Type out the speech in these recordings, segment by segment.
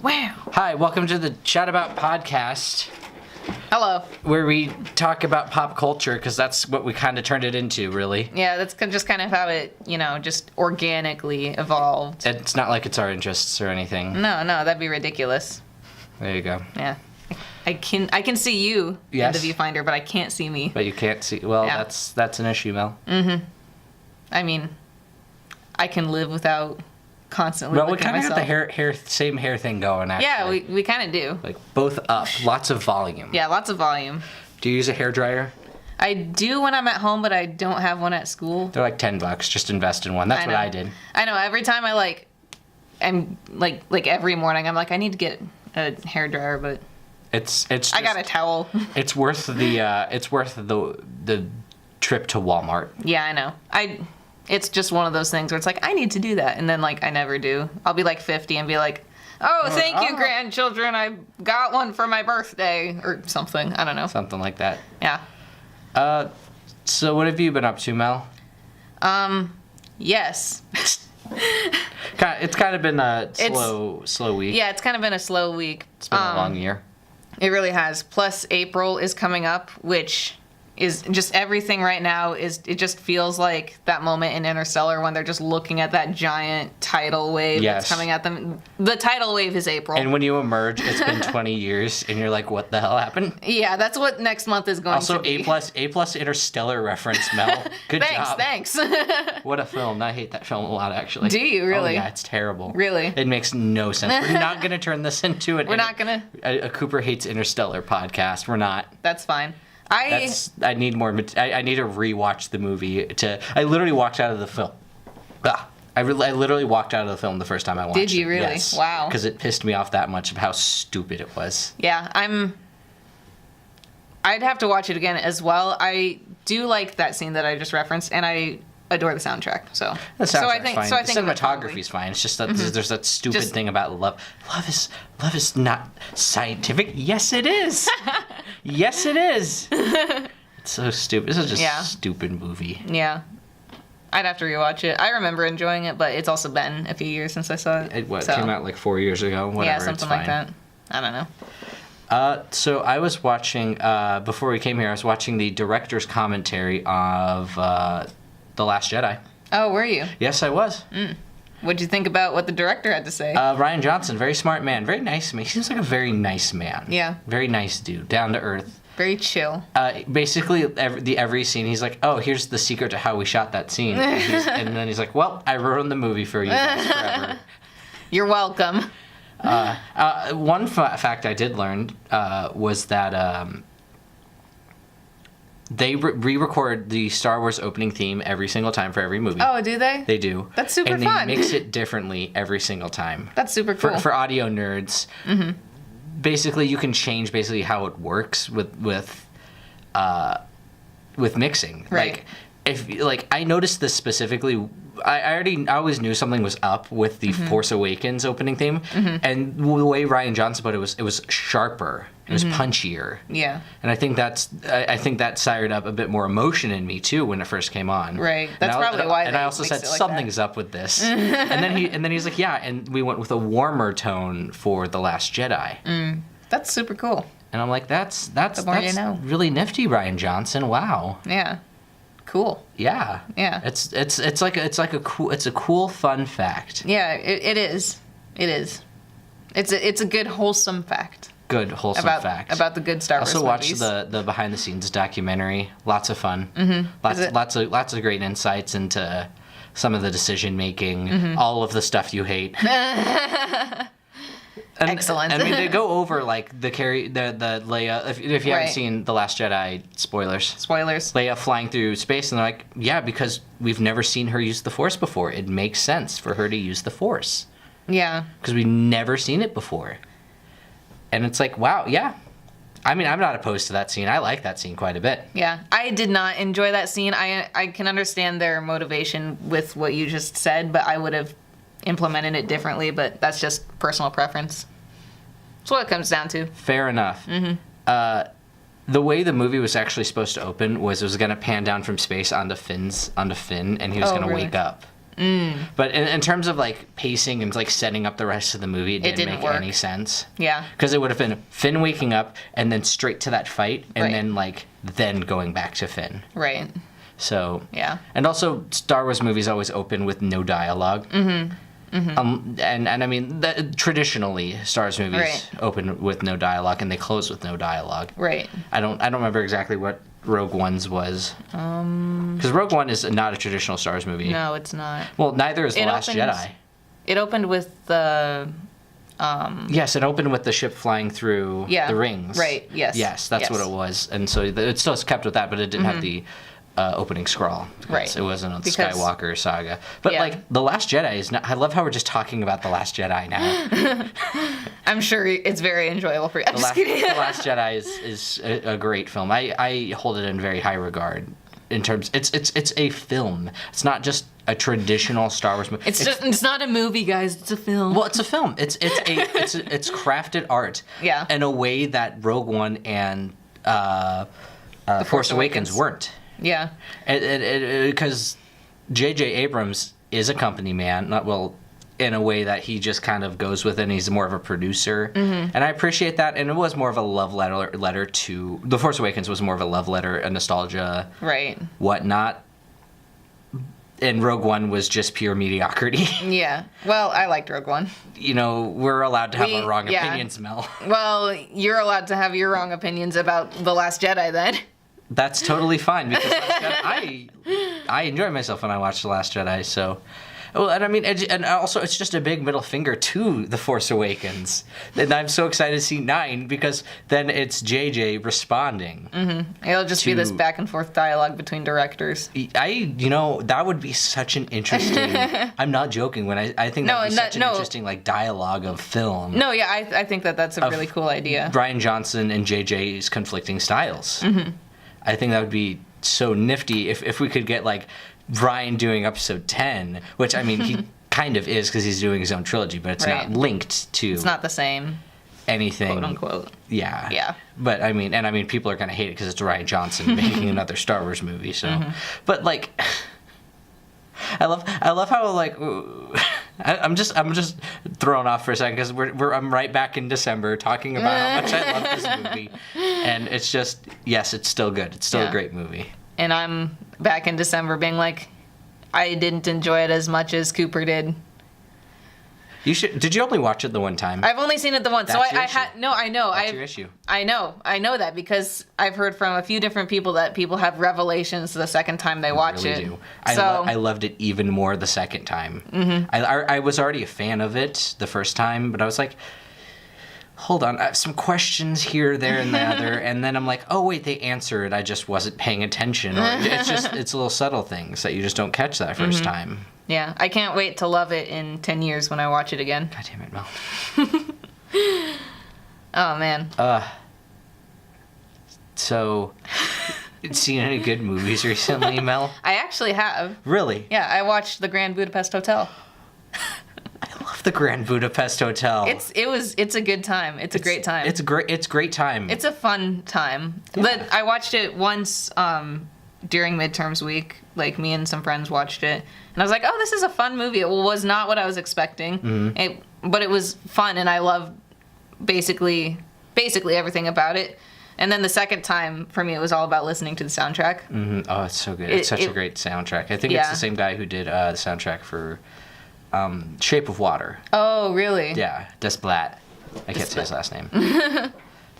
Wow. Hi, welcome to the Chat About podcast, Hello. where we talk about pop culture, because that's what we kind of turned it into, really. Yeah, that's just kind of how it, just organically evolved. It's not like it's our interests or anything. No, that'd be ridiculous. There you go. Yeah. I can see you Yes. in the viewfinder, but I can't see me. But you can't see. Well, Yeah. that's an issue, Mel. I mean, I can live without constantly Well, we looking at kind of myself. got the same hair thing going, actually. Yeah, we kind of do. Like, both up. Lots of volume. Yeah, lots of volume. Do you use a hairdryer? I do when I'm at home, but I don't have one at school. They're like $10. Just invest in one. That's what I did. I know. Every time I'm like every morning, I'm like, I need to get a hairdryer, but It's just, I got a towel. It's worth the trip to Walmart. Yeah, I know. It's just one of those things where it's like, I need to do that. And then, I never do. I'll be, 50 and be like, oh, thank you, grandchildren. I got one for my birthday or something. I don't know. Something like that. Yeah. So what have you been up to, Mel? Yes. It's kind of been a slow week. Yeah, it's kind of been a slow week. It's been a long year. It really has. Plus, April is coming up, which is just everything right now. It just feels like that moment in Interstellar when they're just looking at that giant tidal wave that's coming at them. The tidal wave is April. And when you emerge, it's been 20 years, and you're like, what the hell happened? Yeah, that's what next month is going to be. Also, A+ Interstellar reference, Mel. Good job. Thanks. What a film. I hate that film a lot, actually. Do you really? Oh, yeah, it's terrible. Really? It makes no sense. We're not going to turn this into We're not going a Cooper Hates Interstellar podcast. We're not. That's fine. I need more. I need to rewatch the movie. I literally walked out of the film. I literally walked out of the film the first time I watched it. Did you really? Yes, Wow. Because it pissed me off that much of how stupid it was. Yeah, I'd have to watch it again as well. I do like that scene that I just referenced, and I adore the soundtrack. So The soundtrack's fine. So I think the cinematography's fine. It's just that there's that stupid thing about love. Love is not scientific. Yes, it is. Yes, it is. It's so stupid. This is just a stupid movie. Yeah. I'd have to rewatch it. I remember enjoying it, but it's also been a few years since I saw it. It came out 4 years ago. Whatever. Yeah, something like that. I don't know. So I was watching, before we came here, I was watching the director's commentary of The Last Jedi. Oh, were you? Yes, I was. What'd you think about what the director had to say? Rian Johnson, very smart man, very nice man. He seems like a very nice man. Yeah. Very nice dude, down to earth. Very chill. Basically, every scene, he's like, oh, here's the secret to how we shot that scene. And then he's like, well, I ruined the movie for you guys forever. You're welcome. One fact I did learn was that they re-record the Star Wars opening theme every single time for every movie. Oh, do they? They do. That's super fun. fun. And they mix it differently every single time. That's super cool. For audio nerds, basically you can change how it works with mixing. Right. I noticed this specifically. I always knew something was up with the Force Awakens opening theme, and the way Rian Johnson put it was sharper. It was punchier. Yeah. And I think that sired up a bit more emotion in me too when it first came on. Right. That's probably why. And I also said something's up with this. and then he's like, yeah, and we went with a warmer tone for The Last Jedi. That's super cool. And I'm like, that's more you know. really nifty, Rian Johnson. Wow. Yeah. Cool. Yeah. Yeah. It's a cool fun fact. Yeah, it is. It is. It's a good wholesome fact. Good wholesome fact about the good Star Wars movies. movies. Also watched the behind the scenes documentary. Lots of fun. Lots of great insights into some of the decision making. All of the stuff you hate. Excellent. I mean, they go over the Leia. If you haven't seen The Last Jedi, spoilers. Leia flying through space, and they're like, yeah, because we've never seen her use the Force before. It makes sense for her to use the Force. Yeah. Because we've never seen it before. And it's like, wow, yeah. I mean, I'm not opposed to that scene. I like that scene quite a bit. Yeah, I did not enjoy that scene. I can understand their motivation with what you just said, but I would have implemented it differently, but that's just personal preference. That's what it comes down to. Fair enough. The way the movie was actually supposed to open was it was going to pan down from space onto Finn, and he was going to wake up. But in terms of like pacing and like setting up the rest of the movie, it didn't make any sense. Yeah. Because it would have been Finn waking up and then straight to that fight, and then going back to Finn. Right. So. Yeah. And also, Star Wars movies always open with no dialogue. And I mean, traditionally, Star Wars movies open with no dialogue and they close with no dialogue. Right. I don't remember exactly what Rogue One's was. Because Rogue One is not a traditional Star Wars movie. No, it's not. Well, neither is The Last Jedi. It opened with the... Yes, it opened with the ship flying through the rings. Right, yes. Yes, that's what it was. And so it still kept with that, but it didn't have the opening scroll. Right. It wasn't a Skywalker saga. But like, The Last Jedi is not... I love how we're just talking about The Last Jedi now. I'm sure it's very enjoyable for you. The Last Jedi is a great film. I hold it in very high regard. In terms, it's a film. It's not just a traditional Star Wars movie. It's not a movie, guys. It's a film. Well, it's a film. It's crafted art. Yeah. In a way that Rogue One and The Force Awakens weren't. Yeah. Because J.J. Abrams is a company man. In a way that he just kind of goes with it, and he's more of a producer. And I appreciate that. And it was more of a love letter to... The Force Awakens was more of a love letter, a nostalgia, whatnot. And Rogue One was just pure mediocrity. Yeah. Well, I liked Rogue One. You know, we're allowed to have our wrong opinions, Mel. Well, you're allowed to have your wrong opinions about The Last Jedi, then. That's totally fine, because I enjoy myself when I watch The Last Jedi, so... Well, and I mean, and also it's just a big middle finger to The Force Awakens. And I'm so excited to see 9, because then it's JJ responding. It'll just be this back and forth dialogue between directors. That would be such an interesting... I'm not joking when I think that would be such an interesting like dialogue of film. No, yeah, I think that's a really cool idea. Rian Johnson and JJ's conflicting styles. I think that would be so nifty if we could get like Ryan doing episode 10, which I mean he kind of is because he's doing his own trilogy, but it's not linked to... It's not the same. Anything. Quote unquote. Yeah. Yeah. But I mean people are going to hate it because it's Rian Johnson making another Star Wars movie, so... But like... I love how like... I'm just thrown off for a second because I'm right back in December talking about how much I love this movie. And it's just... Yes, it's still good. It's still a great movie. And I'm back in December being like, I didn't enjoy it as much as Cooper did. You should. Did you only watch it the one time? I've only seen it the once. That's so I had no. I know. That's your issue. I know that because I've heard from a few different people that people have revelations the second time they watch really it. Do. I loved it even more the second time. I was already a fan of it the first time, but I was like, hold on, I have some questions here, there, and the other, and then I'm like, oh wait, they answered. I just wasn't paying attention. Or it's little subtle things that you just don't catch that first time. Yeah, I can't wait to love it in 10 years when I watch it again. God damn it, Mel. Oh man. So, seen any good movies recently, Mel? I actually have. Really? Yeah, I watched The Grand Budapest Hotel. I love The Grand Budapest Hotel. It's a good time. It's a great time. It's great time. It's a fun time. Yeah. But I watched it once during midterms week. Like me and some friends watched it, and I was like, "Oh, this is a fun movie." It was not what I was expecting, but it was fun, and I loved basically everything about it. And then the second time, for me, it was all about listening to the soundtrack. Oh, it's so good. It's such a great soundtrack. I think it's the same guy who did the soundtrack for Shape of Water. Oh, really? Yeah, Des Blatt. I can't say his last name.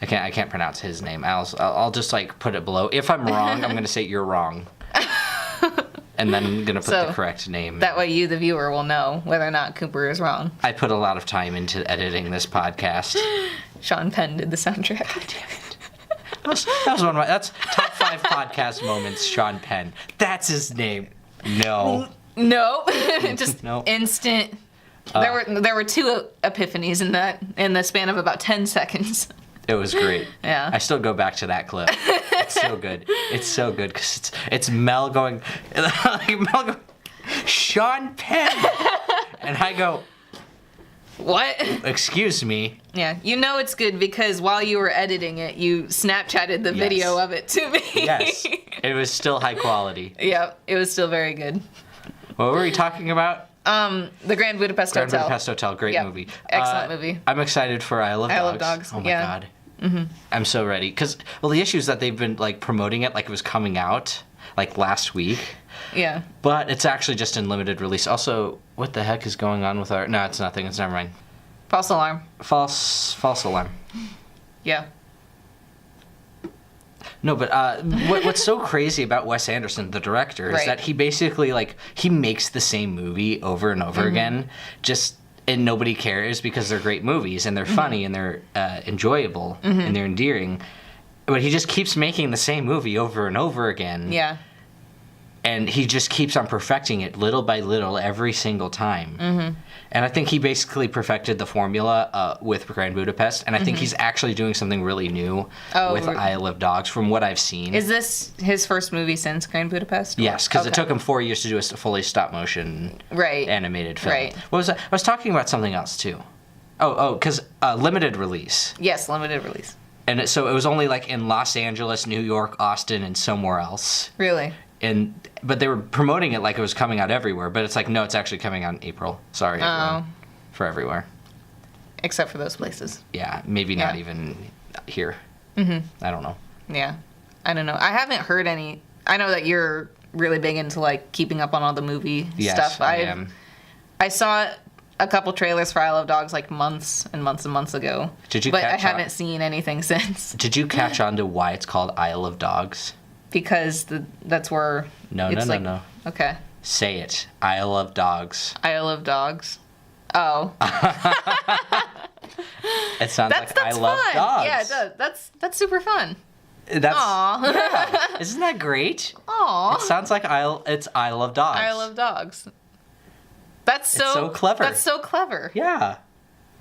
I can't pronounce his name. I'll just like put it below. If I'm wrong, I'm gonna say you're wrong. And then I'm gonna put the correct name. That way you, the viewer, will know whether or not Cooper is wrong. I put a lot of time into editing this podcast. Sean Penn did the soundtrack. God damn it. That was one of my... That's top 5 podcast moments, Sean Penn. That's his name. No. No. Just no. Instant. There were 2 epiphanies in the span of about 10 seconds. It was great. Yeah. I still go back to that clip. It's so good. It's so good because it's Mel going, Sean Penn, and I go, what? Excuse me. Yeah, you know it's good because while you were editing it, you Snapchatted the video of it to me. Yes, it was still high quality. Yeah, it was still very good. What were we talking about? The Grand Budapest Grand Hotel. Budapest Hotel, great movie. Excellent movie. I'm excited for Isle of Dogs. Oh my god. Mm-hmm. I'm so ready. Because, well, the issue is that they've been, like, promoting it like it was coming out, like, last week. Yeah. But it's actually just in limited release. Also, what the heck is going on with our... No, it's nothing. It's never mind. False alarm. False alarm. Yeah. No, but what's so crazy about Wes Anderson, the director, is that he basically, like, he makes the same movie over and over again, and nobody cares because they're great movies, and they're funny, and they're enjoyable, and they're endearing. But he just keeps making the same movie over and over again. Yeah. And he just keeps on perfecting it little by little every single time. Mm-hmm. And I think he basically perfected the formula with Grand Budapest. And I think he's actually doing something really new with Isle of Dogs from what I've seen. Is this his first movie since Grand Budapest? Yes, because it took him 4 years to do a fully stop-motion animated film. Right. What was that? I was talking about something else, too. Because limited release. Yes, limited release. And so it was only like in Los Angeles, New York, Austin, and somewhere else. Really? But they were promoting it like it was coming out everywhere. But it's like, no, it's actually coming out in April. Sorry, everyone. For everywhere. Except for those places. Yeah, maybe not even here. Mm-hmm. I don't know. Yeah, I don't know. I haven't heard any. I know that you're really big into like keeping up on all the movie stuff. I am. I saw a couple trailers for Isle of Dogs like months and months and months ago. But I haven't seen anything since. Did you catch on to why it's called Isle of Dogs? Because that's where... No. Okay. Say it. Isle of Dogs. Isle of Dogs. Oh. It sounds like I love dogs. Yeah, it does. That's super fun. Aww. Yeah. Isn't that great? Aww. It sounds like it's Isle of Dogs. Isle of Dogs. It's so clever. That's so clever. Yeah.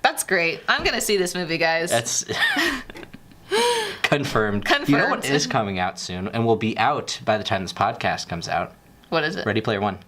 That's great. I'm going to see this movie, guys. That's... Confirmed. You know what is coming out soon and will be out by the time this podcast comes out? What is it? Ready Player One.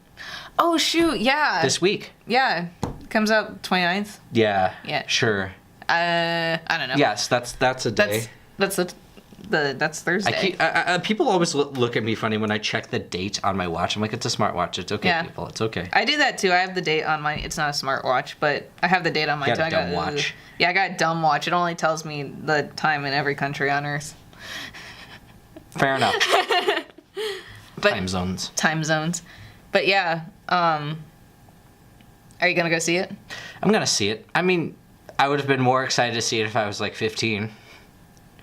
Oh, shoot. Yeah. This week. Yeah. Comes out 29th. Yeah. Yeah. Sure. I don't know. Yes, that's a day. That's Thursday. People always look at me funny when I check the date on my watch. I'm like, it's a smartwatch. It's okay, people. It's okay. I do that too. I have the date on mine. It's not a smartwatch, but I have the date on mine too. You got a dumb watch. Yeah, I got a dumb watch. It only tells me the time in every country on Earth. Fair enough. Time zones. But yeah, are you gonna go see it? I'm gonna see it. I mean, I would have been more excited to see it if I was like 15.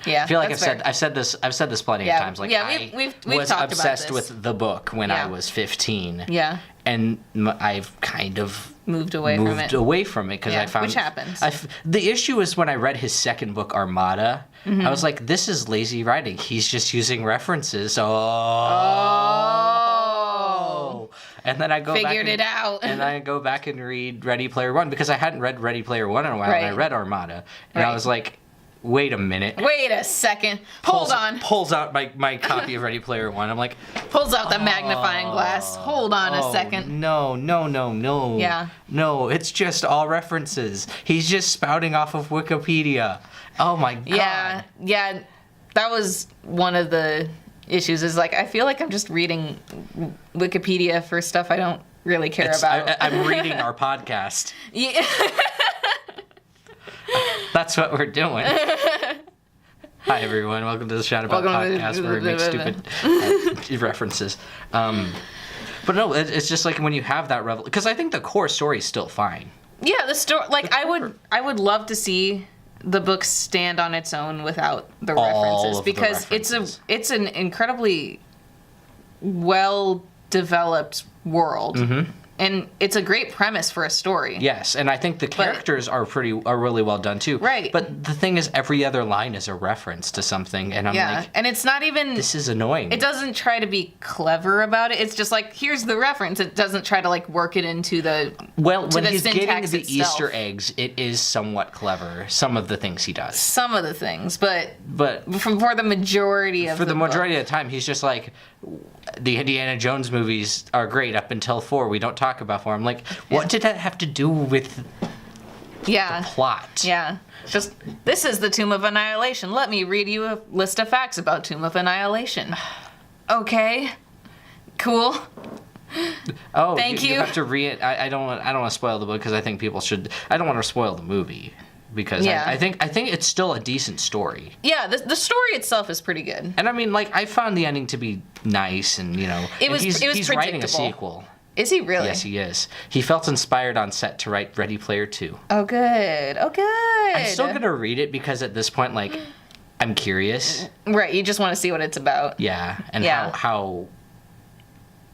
Yeah, I feel like I've said this plenty of times. Like, we've was talked obsessed about this. with the book when I was 15. Yeah, and I've kind of moved away from it because I found which happens. The issue is when I read his second book, Armada. I was like, this is lazy writing. He's just using references. And then I go and I go back and read Ready Player One because I hadn't read Ready Player One in a while, and I read Armada, and I was like, wait a minute. Wait a second. Hold on. Pulls out my copy of Ready Player One. I'm like... Pulls out the magnifying glass. Hold on a second. No. Yeah. No, it's just all references. He's just spouting off of Wikipedia. Oh my god. Yeah. That was one of the issues is like, I feel like I'm just reading Wikipedia for stuff I don't really care about. I'm reading our podcast. Yeah. That's what we're doing. Hi, everyone. Welcome to the Shout About Podcast where we make stupid references. But no, it's just like when you have that revel... Because I think the core story is still fine. Yeah, the story... Like, I would love to see the book stand on its own without the references. Because it's an incredibly well-developed world. Mm-hmm. And it's a great premise for a story. Yes, and I think the characters are really well done too. Right. But the thing is, every other line is a reference to something, and I'm like, and it's not even. This is annoying. It doesn't try to be clever about it. It's just like, here's the reference. It doesn't try to like work it into the. Well, when he's getting the Easter eggs, it is somewhat clever. Some of the things he does. Some of the things, but for the majority of the time, he's just like. The Indiana Jones movies are great up until 4. We don't talk about 4. I'm like, what did that have to do with the plot? Yeah. Just, this is the Tomb of Annihilation. Let me read you a list of facts about Tomb of Annihilation. Okay. Cool. Oh, Thank you. You have to I don't want to spoil the book because I think people should. I don't want to spoil the movie because I think it's still a decent story. Yeah, the story itself is pretty good. And I mean, like, I found the ending to be nice, and he's writing a sequel. Is he really? Yes, he is. He felt inspired on set to write Ready Player 2. Oh, good. Oh, good. I'm still gonna read it because at this point, like, I'm curious. Right, you just want to see what it's about. Yeah, and how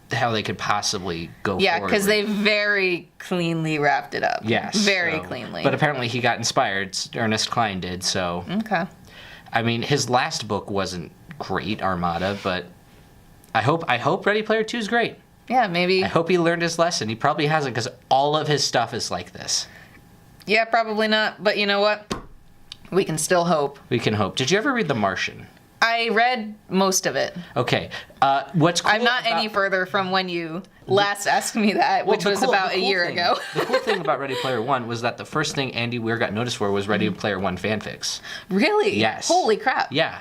they could possibly go forward. Yeah, because they very cleanly wrapped it up. Yes. Very cleanly. But apparently he got inspired. Ernest Cline did, so. Okay. I mean, his last book wasn't great, Armada, but I hope Ready Player 2 is great. Yeah, maybe. I hope he learned his lesson. He probably hasn't, because all of his stuff is like this. Yeah, probably not. But you know what? We can still hope. We can hope. Did you ever read The Martian? I read most of it. Okay. What's cool I'm not any further from when you last asked me that, which was about a year ago. The cool thing about Ready Player One was that the first thing Andy Weir got noticed for was Ready Player One fanfics. Really? Yes. Holy crap. Yeah.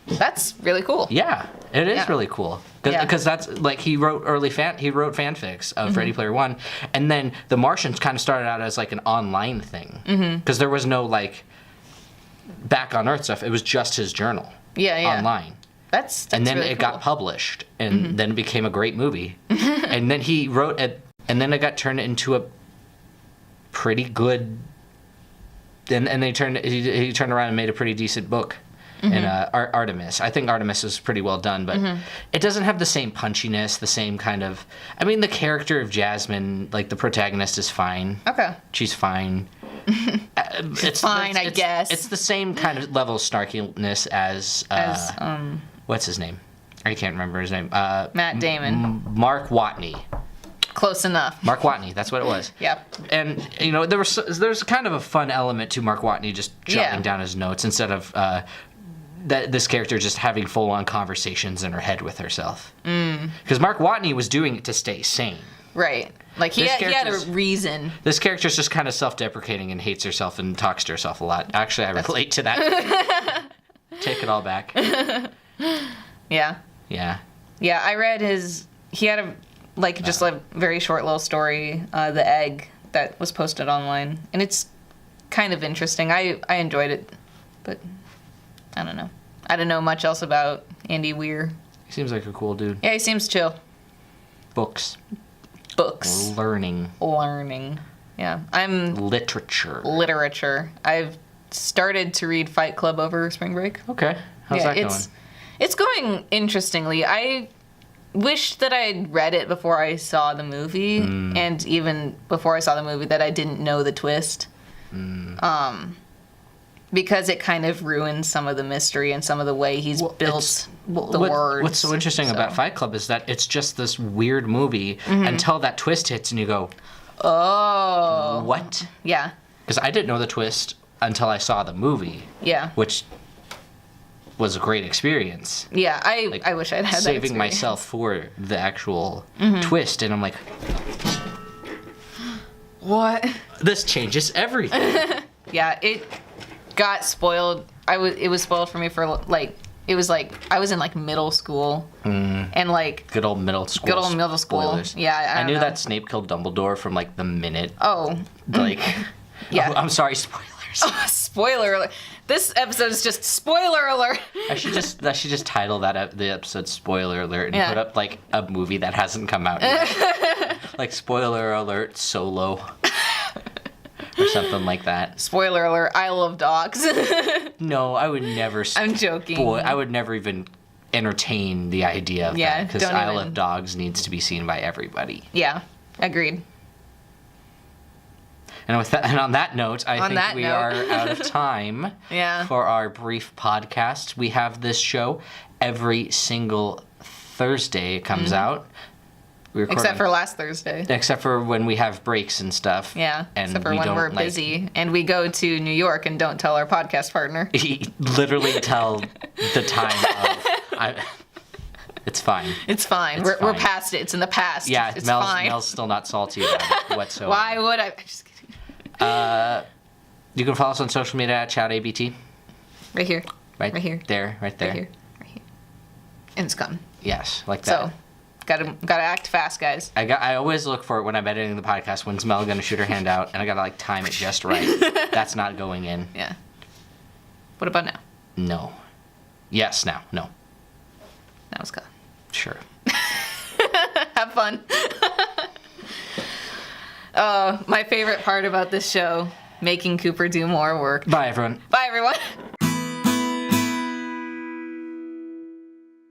That's really cool. Yeah, it is really cool because that's like he wrote fanfics of Ready Player One, and then The Martians kind of started out as like an online thing because there was no like back on Earth stuff. It was just his journal. Online. That's and then really it cool. got published, and then it became a great movie. And then he wrote it, and then it got turned into a pretty good. And he turned around and made a pretty decent book. And Artemis. I think Artemis is pretty well done, but it doesn't have the same punchiness, the same kind of. I mean, the character of Jasmine, like the protagonist, is fine. Okay. She's fine. It's fine, I guess. It's the same kind of level of snarkiness as what's his name? I can't remember his name. Matt Damon. Mark Watney. Close enough. Mark Watney, that's what it was. Yep. And there's kind of a fun element to Mark Watney just jotting down his notes instead of that this character just having full-on conversations in her head with herself. Because Mark Watney was doing it to stay sane. Right. Like he had a reason. This character's just kind of self-deprecating and hates herself and talks to herself a lot. Actually, I relate to that. Take it all back. Yeah. Yeah. Yeah, I read he had a very short little story, The Egg, that was posted online. And it's kind of interesting. I enjoyed it, but I don't know. I don't know much else about Andy Weir. He seems like a cool dude. Yeah, he seems chill. Books. Learning. Yeah. Literature. I've started to read Fight Club over spring break. Okay. How's that going? It's going interestingly. I wish that I'd read it before I saw the movie, and even before I saw the movie that I didn't know the twist. Because it kind of ruins some of the mystery and some of the way he's built the words. What's so interesting about Fight Club is that it's just this weird movie until that twist hits and you go, oh. What? Yeah. Because I didn't know the twist until I saw the movie. Yeah. Which was a great experience. Yeah, I wish I'd had that saving myself for the actual twist, and I'm like, what? This changes everything. Yeah, it got spoiled. It was spoiled for me for it was I was in middle school and good old middle school. Good old middle school. Spoilers. Yeah, I knew that Snape killed Dumbledore from the minute. Oh. Yeah. I'm sorry, spoilers. Oh, spoiler alert. This episode is just spoiler alert. I should just title the episode "Spoiler Alert" and put up a movie that hasn't come out yet, "Spoiler Alert Solo" or something like that. Spoiler alert: I love dogs. No, I would never. I'm joking. I would never even entertain the idea of that because I Love Dogs needs to be seen by everybody. Yeah, agreed. And on that note, I think we are out of time for our brief podcast. We have this show every single Thursday. It comes out. Except for last Thursday. Except for when we have breaks and stuff. Yeah, except for when we're busy. And we go to New York and don't tell our podcast partner. Literally tell the time of... It's fine. It's fine. We're past it. It's in the past. Yeah, it's fine. Mel's still not salty about it whatsoever. Why would I? I'm just kidding. You can follow us on social media at ChatABT. Right here. Right here. There. Right there. Right here. Right here. And it's gone. Yes, like that. So, Gotta act fast, guys. I always look for it when I'm editing the podcast. When's Mel gonna shoot her hand out? And I gotta like time it just right. That's not going in. Yeah. What about now? No. Yes. Now. No. Now it's gone. Sure. Have fun. My favorite part about this show: making Cooper do more work. Bye, everyone. Bye, everyone.